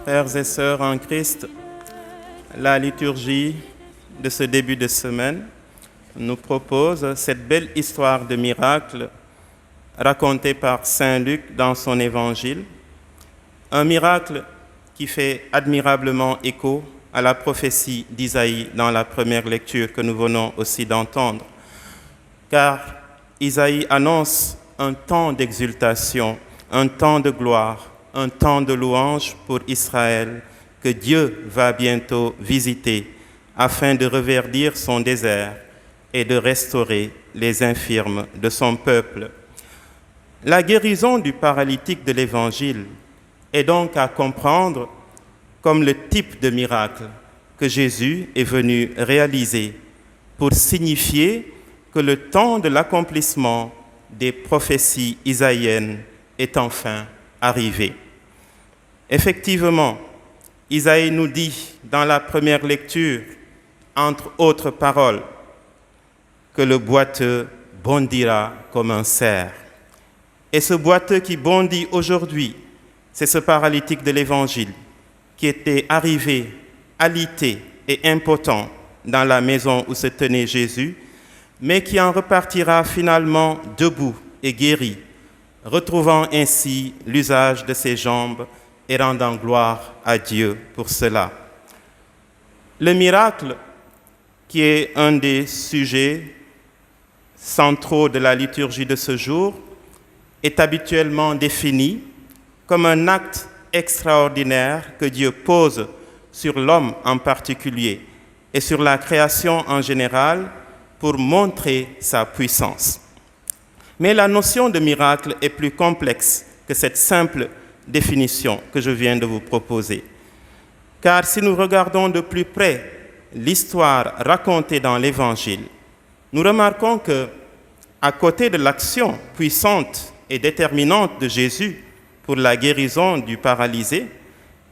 Frères et sœurs en Christ, la liturgie de ce début de semaine nous propose cette belle histoire de miracle racontée par Saint Luc dans son évangile. Un miracle qui fait admirablement écho à la prophétie d'Isaïe dans la première lecture que nous venons aussi d'entendre. Car Isaïe annonce un temps d'exultation, un temps de gloire, un temps de louange pour Israël que Dieu va bientôt visiter afin de reverdir son désert et de restaurer les infirmes de son peuple. La guérison du paralytique de l'Évangile est donc à comprendre comme le type de miracle que Jésus est venu réaliser pour signifier que le temps de l'accomplissement des prophéties isaïennes est enfin arrivé. Effectivement, Isaïe nous dit dans la première lecture, entre autres paroles, que le boiteux bondira comme un cerf. Et ce boiteux qui bondit aujourd'hui, c'est ce paralytique de l'Évangile qui était arrivé, alité et impotent dans la maison où se tenait Jésus, mais qui en repartira finalement debout et guéri, retrouvant ainsi l'usage de ses jambes et rendant gloire à Dieu pour cela. Le miracle, qui est un des sujets centraux de la liturgie de ce jour, est habituellement défini comme un acte extraordinaire que Dieu pose sur l'homme en particulier et sur la création en général pour montrer sa puissance. Mais la notion de miracle est plus complexe que cette simple définition que je viens de vous proposer. Car si nous regardons de plus près l'histoire racontée dans l'Évangile, nous remarquons que, à côté de l'action puissante et déterminante de Jésus pour la guérison du paralysé,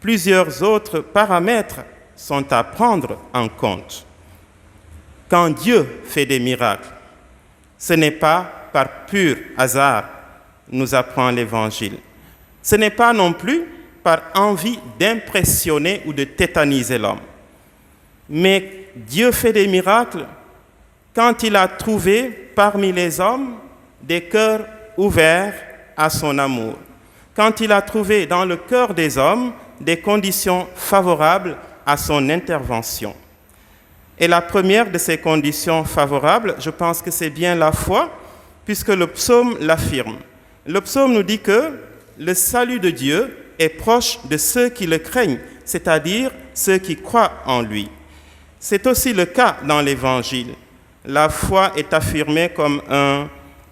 plusieurs autres paramètres sont à prendre en compte. Quand Dieu fait des miracles, ce n'est pas par pur hasard, nous apprend l'Évangile. Ce n'est pas non plus par envie d'impressionner ou de tétaniser l'homme. Mais Dieu fait des miracles quand il a trouvé parmi les hommes des cœurs ouverts à son amour, quand il a trouvé dans le cœur des hommes des conditions favorables à son intervention. Et la première de ces conditions favorables, je pense que c'est bien la foi, puisque le psaume l'affirme. Le psaume nous dit que le salut de Dieu est proche de ceux qui le craignent, c'est-à-dire ceux qui croient en lui. C'est aussi le cas dans l'Évangile. La foi est affirmée comme un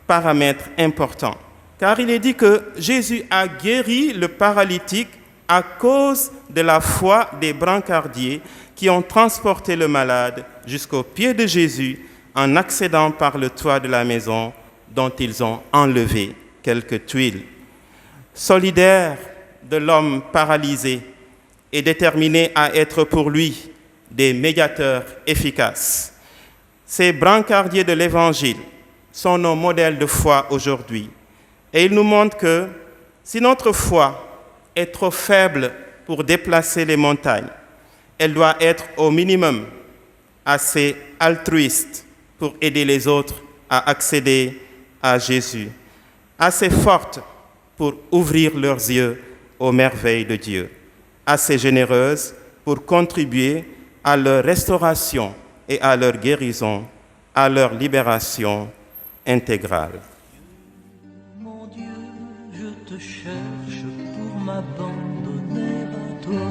paramètre important, car il est dit que Jésus a guéri le paralytique à cause de la foi des brancardiers qui ont transporté le malade jusqu'au pied de Jésus en accédant par le toit de la maison dont ils ont enlevé quelques tuiles. Solidaire de l'homme paralysé et déterminé à être pour lui des médiateurs efficaces, ces brancardiers de l'Évangile sont nos modèles de foi aujourd'hui. Et ils nous montrent que si notre foi est trop faible pour déplacer les montagnes, elle doit être au minimum assez altruiste pour aider les autres à accéder à Jésus, assez forte pour ouvrir leurs yeux aux merveilles de Dieu, assez généreuse pour contribuer à leur restauration et à leur guérison, à leur libération intégrale. Mon Dieu, je te cherche pour m'abandonner à toi.